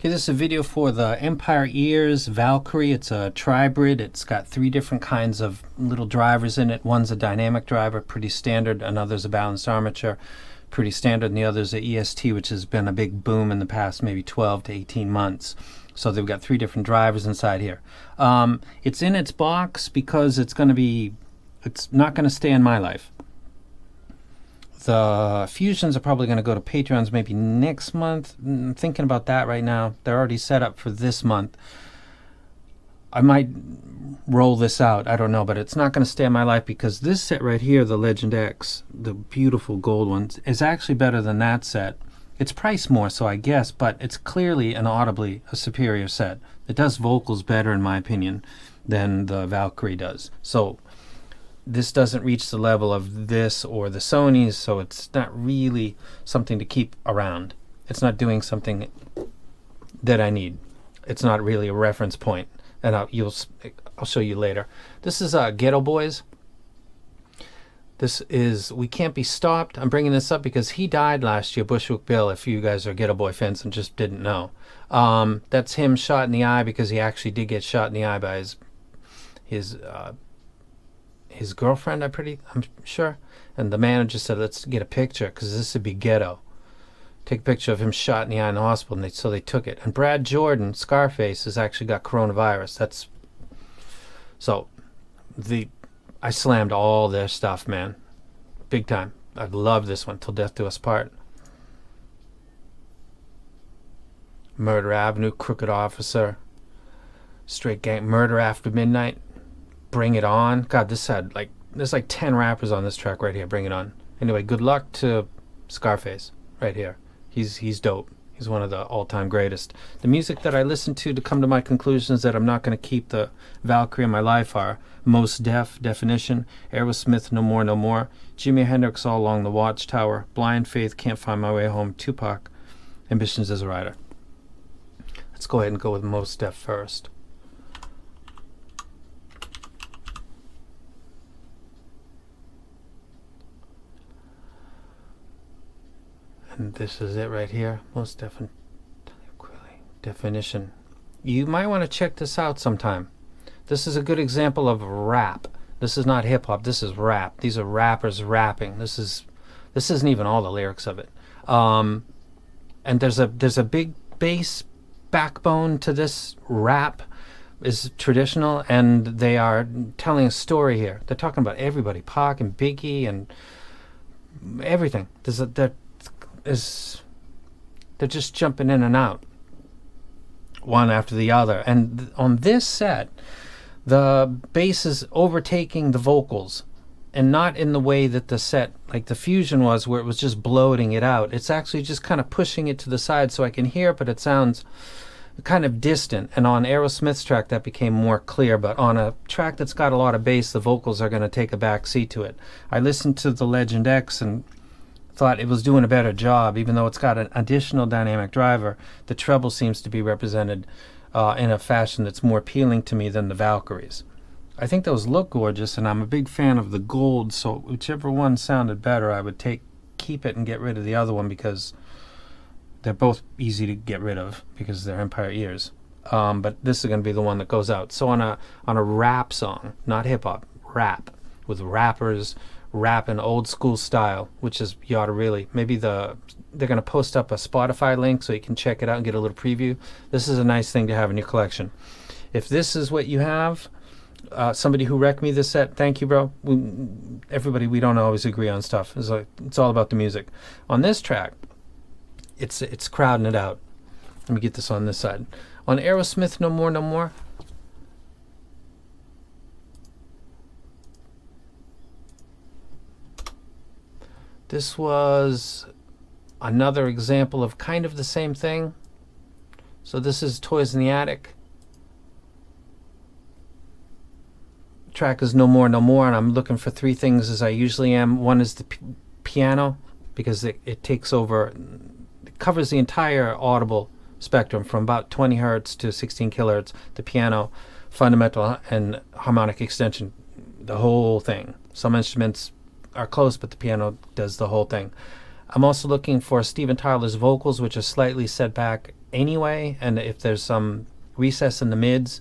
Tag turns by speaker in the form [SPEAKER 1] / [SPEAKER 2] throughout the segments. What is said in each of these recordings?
[SPEAKER 1] Okay, this is a video for the Empire Ears Valkyrie. It's a tribrid. It's got 3 different kinds of little drivers in it. One's a dynamic driver, pretty standard. Another's a balanced armature, pretty standard. And the other's a EST, which has been a big boom in the past maybe 12 to 18 months. So they've got 3 different drivers inside here. It's in its box because it's not going to stay in my life. The fusions are probably going to go to Patreons maybe next month. I'm thinking about that right now. They're already set up for this month. I might roll this out. I don't know, but it's not going to stay in my life because this set right here, the Legend X, the beautiful gold one, is actually better than that set. It's priced more, so I guess, but it's clearly and audibly a superior set. It does vocals better, in my opinion, than the Valkyrie does. So this doesn't reach the level of this or the Sony's, so it's not really something to keep around. It's not doing something that I need. It's not really a reference point, and I'll show you later. This is Ghetto Boys. This is We Can't Be Stopped. I'm bringing this up because he died last year, Bushwick Bill, if you guys are Ghetto Boy fans and just didn't know. That's him shot in the eye because he actually did get shot in the eye by his girlfriend, I'm sure. And the manager said, let's get a picture because this would be ghetto. Take a picture of him shot in the eye in the hospital, and so they took it. And Brad Jordan, Scarface, has actually got coronavirus. I slammed all their stuff, man. Big time. I love this one, Till Death Do Us Part. Murder Avenue, Crooked Officer, Straight Gang, Murder After Midnight, Bring It On. God, there's like 10 rappers on this track right here. Bring It On. Anyway, good luck to Scarface right here. He's dope. He's one of the all-time greatest. The music that I listen to come to my conclusions that I'm not going to keep the Valkyrie in my life are Most Def, Definition, Aerosmith, No More, No More, Jimi Hendrix, All Along the Watchtower, Blind Faith, Can't Find My Way Home, Tupac, Ambitions as a Writer. Let's go ahead and go with Most Def first. And this is it right here. Most Definition. You might want to check this out sometime. This is a good example of rap. This is not hip hop. This is rap. These are rappers rapping. This isn't even all the lyrics of it. And there's a big bass backbone to this rap. Is traditional, and they are telling a story here. They're talking about everybody, Pac and Biggie and everything. They're just jumping in and out one after the other, and on this set the bass is overtaking the vocals, and not in the way that the set like the Fusion was, where it was just bloating it out. It's actually just kind of pushing it to the side so I can hear it, but it sounds kind of distant. And on Aerosmith's track that became more clear, but on a track that's got a lot of bass, the vocals are going to take a back seat to it. I listened to the Legend X and thought it was doing a better job, even though it's got an additional dynamic driver. The treble seems to be represented in a fashion that's more appealing to me than the Valkyries. I think those look gorgeous, and I'm a big fan of the gold, so whichever one sounded better, I would keep it and get rid of the other one, because they're both easy to get rid of because they're Empire Ears. But this is going to be the one that goes out. So on a rap song, not hip hop, rap, with rappers rapping old school style, which is, you ought to really, maybe they're going to post up a Spotify link so you can check it out and get a little preview. This is a nice thing to have in your collection. If this is what you have, somebody who wrecked me this set, thank you, bro. Everybody, we don't always agree on stuff. It's all about the music. On this track, it's crowding it out. Let me get this on this side. On Aerosmith, No More, No More, this was another example of kind of the same thing. So this is Toys in the Attic. Track is No More, No More, and I'm looking for 3 things as I usually am. One is the piano, because it takes over, it covers the entire audible spectrum from about 20 hertz to 16 kilohertz. The piano, fundamental, and harmonic extension, the whole thing. Some instruments are close, but the piano does the whole thing. I'm also looking for Steven Tyler's vocals, which are slightly set back anyway, and if there's some recess in the mids,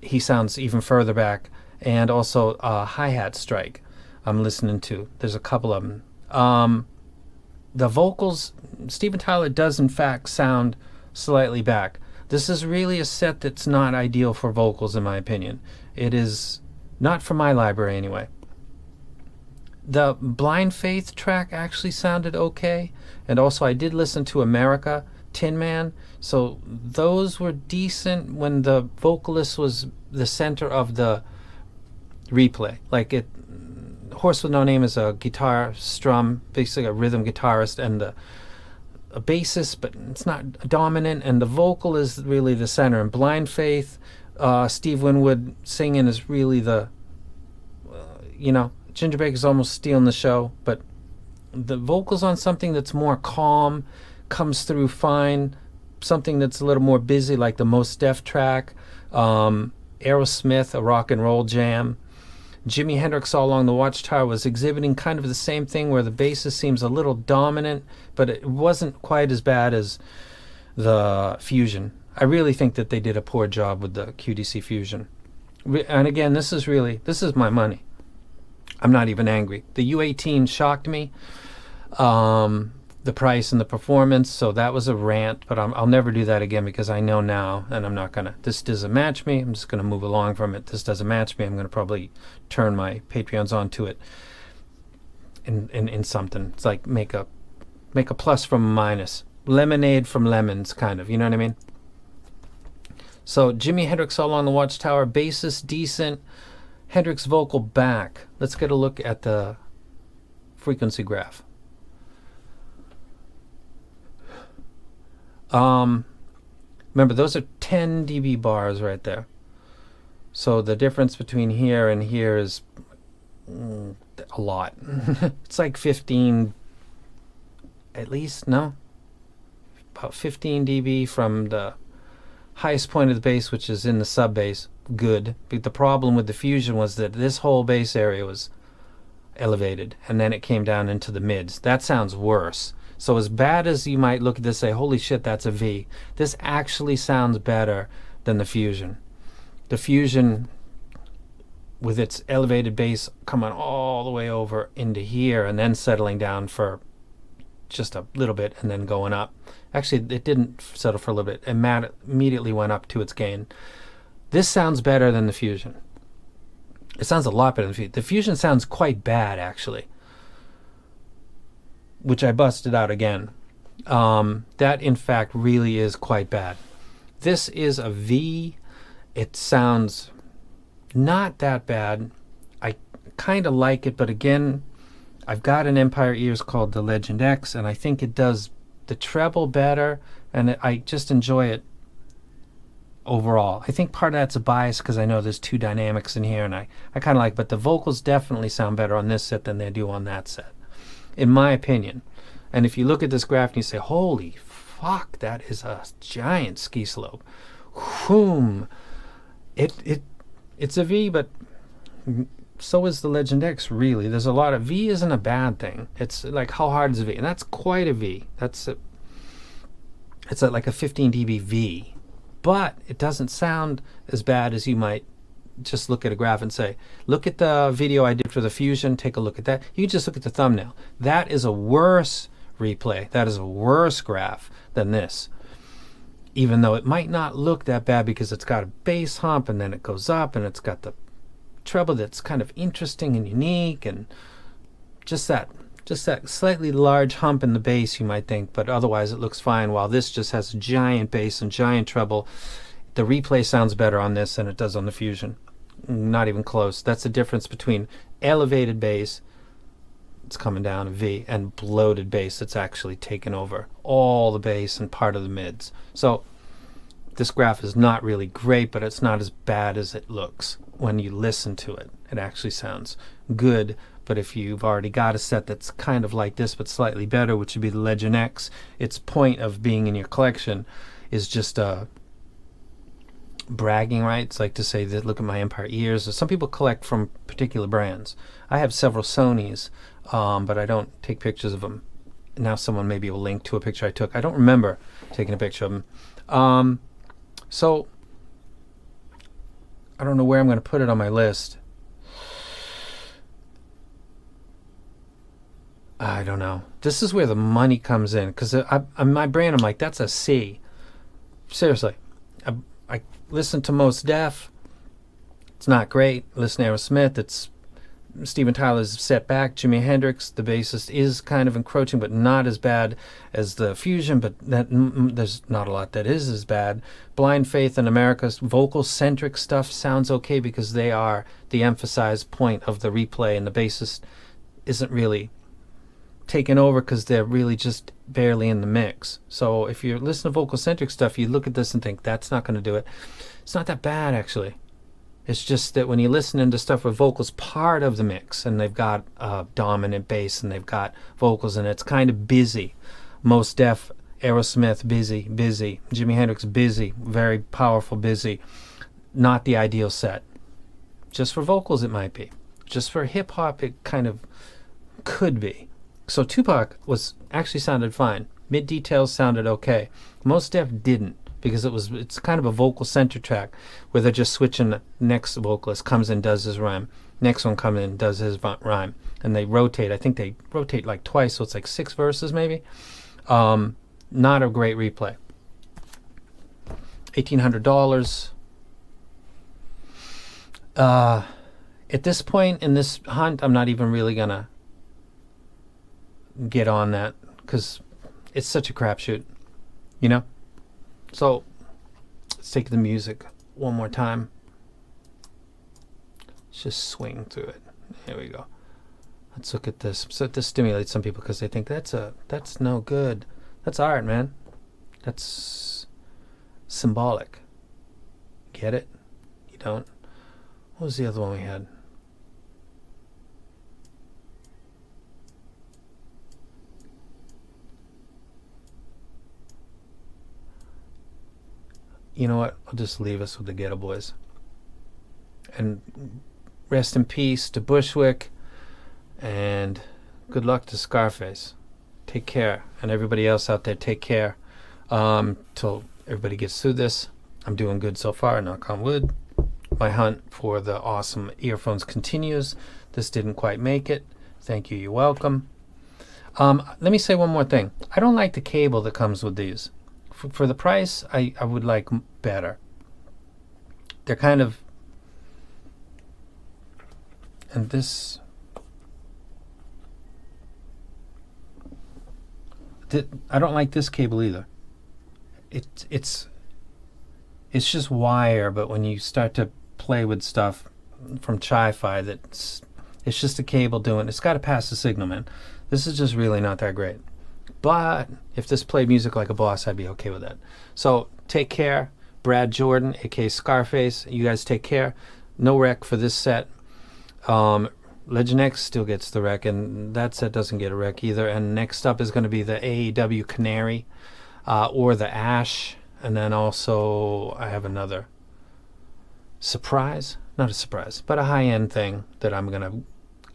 [SPEAKER 1] he sounds even further back. And also hi-hat strike I'm listening to. There's a couple of them. The vocals, Steven Tyler does in fact sound slightly back. This is really a set that's not ideal for vocals, in my opinion. It is not for my library anyway. The Blind Faith track actually sounded okay, and also I did listen to America, Tin Man, so those were decent when the vocalist was the center of the replay. Like it, Horse with No Name is a guitar strum, basically a rhythm guitarist, and a bassist, but it's not dominant, and the vocal is really the center. And Blind Faith, Steve Winwood singing is really the, Ginger Baker's almost stealing the show, but the vocals on something that's more calm comes through fine. Something that's a little more busy, like the Mos Def track, Aerosmith, a rock and roll jam. Jimi Hendrix All Along the Watchtower was exhibiting kind of the same thing, where the bassist seems a little dominant, but it wasn't quite as bad as the Fusion. I really think that they did a poor job with the QDC Fusion. And again, this is my money. I'm not even angry. The U18 shocked me, the price and the performance, so that was a rant, but I'll never do that again, because I know now, and I'm not going to, this doesn't match me, I'm just going to move along from it. This doesn't match me, I'm going to probably turn my Patreons onto it in something. It's like make a plus from a minus. Lemonade from lemons, kind of, you know what I mean? So Jimi Hendrix All on the Watchtower, bassist decent, Hendrix vocal back. Let's get a look at the frequency graph. Remember, those are 10 dB bars right there. So the difference between here and here is a lot. It's like 15, at least, no? About 15 dB from the highest point of the bass, which is in the sub bass. Good. But the problem with the Fusion was that this whole bass area was elevated, and then it came down into the mids. That sounds worse. So as bad as you might look at this and say, holy shit, that's a V, this actually sounds better than the Fusion. The Fusion, with its elevated bass coming all the way over into here and then settling down for just a little bit and then going up. Actually, it didn't settle for a little bit. It immediately went up to its gain. This sounds better than the Fusion. It sounds a lot better than the Fusion. The Fusion sounds quite bad, actually, which I busted out again. That, in fact, really is quite bad. This is a V. It sounds not that bad. I kind of like it, but again, I've got an Empire Ears called the Legend X, and I think it does the treble better, and I just enjoy it overall. I think part of that's a bias because I know there's two dynamics in here, and I kind of like it, but the vocals definitely sound better on this set than they do on that set, in my opinion. And if you look at this graph and you say, holy fuck, that is a giant ski slope. Whoom. It's a V, but so is the Legend X, really. There's a lot of V isn't a bad thing. It's like, how hard is a V? And that's quite a V. It's like a 15 dB V. But it doesn't sound as bad as you might just look at a graph and say, look at the video I did for the Fusion, take a look at that. You can just look at the thumbnail. That is a worse replay. That is a worse graph than this. Even though it might not look that bad because it's got a bass hump and then it goes up and it's got the treble that's kind of interesting and unique, and just that slightly large hump in the bass, you might think, but otherwise it looks fine, while this just has giant bass and giant treble. The replay sounds better on this than it does on the Fusion. Not even close. That's the difference between elevated bass, it's coming down a V, and bloated bass that's actually taken over all the bass and part of the mids. So this graph is not really great, but it's not as bad as it looks when you listen to it. It actually sounds good. But if you've already got a set that's kind of like this but slightly better, which would be the Legend X, its point of being in your collection is just bragging rights, like to say that look at my Empire Ears. Some people collect from particular brands. I have several Sonys, but I don't take pictures of them. Now someone maybe will link to a picture I took. I don't remember taking a picture of them. So I don't know where I'm going to put it on my list. I don't know. This is where the money comes in, because in my brain I'm like, that's a C. Seriously. I listen to Mos Def. It's not great. Listen to Aerosmith. It's Steven Tyler's Setback. Jimi Hendrix, the bassist, is kind of encroaching, but not as bad as the Fusion, but there's not a lot that is as bad. Blind Faith and America's vocal-centric stuff sounds okay because they are the emphasized point of the replay, and the bassist isn't really taken over because they're really just barely in the mix. So if you're listening to vocal-centric stuff, you look at this and think, that's not going to do it. It's not that bad, actually. It's just that when you listen into stuff with vocals part of the mix, and they've got dominant bass, and they've got vocals, and it's kind of busy. Mos Def, Aerosmith, busy. Jimi Hendrix, busy. Very powerful, busy. Not the ideal set. Just for vocals, it might be. Just for hip-hop, it kind of could be. So Tupac actually sounded fine. Mid details sounded okay. Mos Def didn't, because it's kind of a vocal-centered track where they're just switching. The next vocalist comes in, does his rhyme. Next one comes in, does his rhyme. And they rotate. I think they rotate like twice, so it's like 6 verses maybe. Not a great replay. $1,800. At this point in this hunt, I'm not even really going to get on that, because it's such a crapshoot, you know? So let's take the music one more time. Let's just swing through it. Here we go. Let's look at this. So this stimulates some people because they think that's no good. That's art, man. That's symbolic. Get it? You don't? What was the other one we had? You know what? I'll just leave us with the Ghetto Boys. And rest in peace to Bushwick. And good luck to Scarface. Take care. And everybody else out there, take care. Till everybody gets through this. I'm doing good so far, knock on wood. My hunt for the awesome earphones continues. This didn't quite make it. Thank you. You're welcome. Let me say one more thing. I don't like the cable that comes with these. For the price, I would like better. They're kind of... And this... I don't like this cable either. It's just wire, but when you start to play with stuff from ChiFi, it's just a cable doing... It's got to pass the signal, man. This is just really not that great. But if this played music like a boss, I'd be okay with that. So take care. Brad Jordan, aka Scarface. You guys take care. No rec for this set. Legend X still gets the rec, and that set doesn't get a rec either. And next up is going to be the AEW Canary or the Ash. And then also I have another surprise. Not a surprise, but a high-end thing that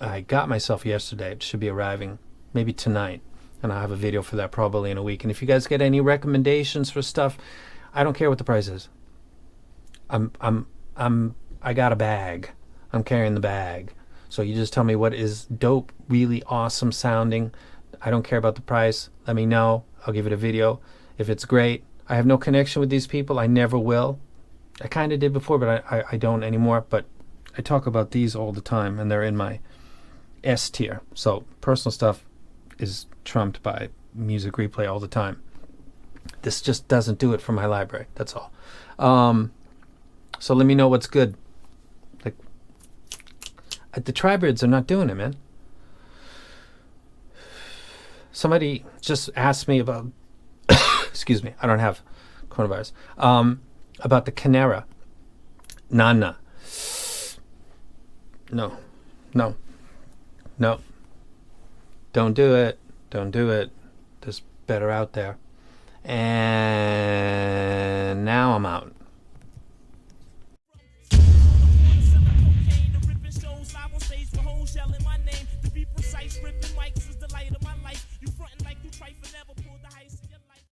[SPEAKER 1] I got myself yesterday. It should be arriving maybe tonight. And I'll have a video for that probably in a week. And if you guys get any recommendations for stuff, I don't care what the price is. I got a bag. I'm carrying the bag. So you just tell me what is dope, really awesome sounding. I don't care about the price. Let me know. I'll give it a video. If it's great, I have no connection with these people. I never will. I kind of did before, but I don't anymore. But I talk about these all the time, and they're in my S tier. So personal stuff is trumped by music replay all the time. This just doesn't do it for my library. That's all. So let me know what's good. Like, the Tribirds are not doing it, man. Somebody just asked me about excuse me, I don't have coronavirus. About the Canera. Nana. No. Don't do it. Don't do it. There's better out there. And now I'm out.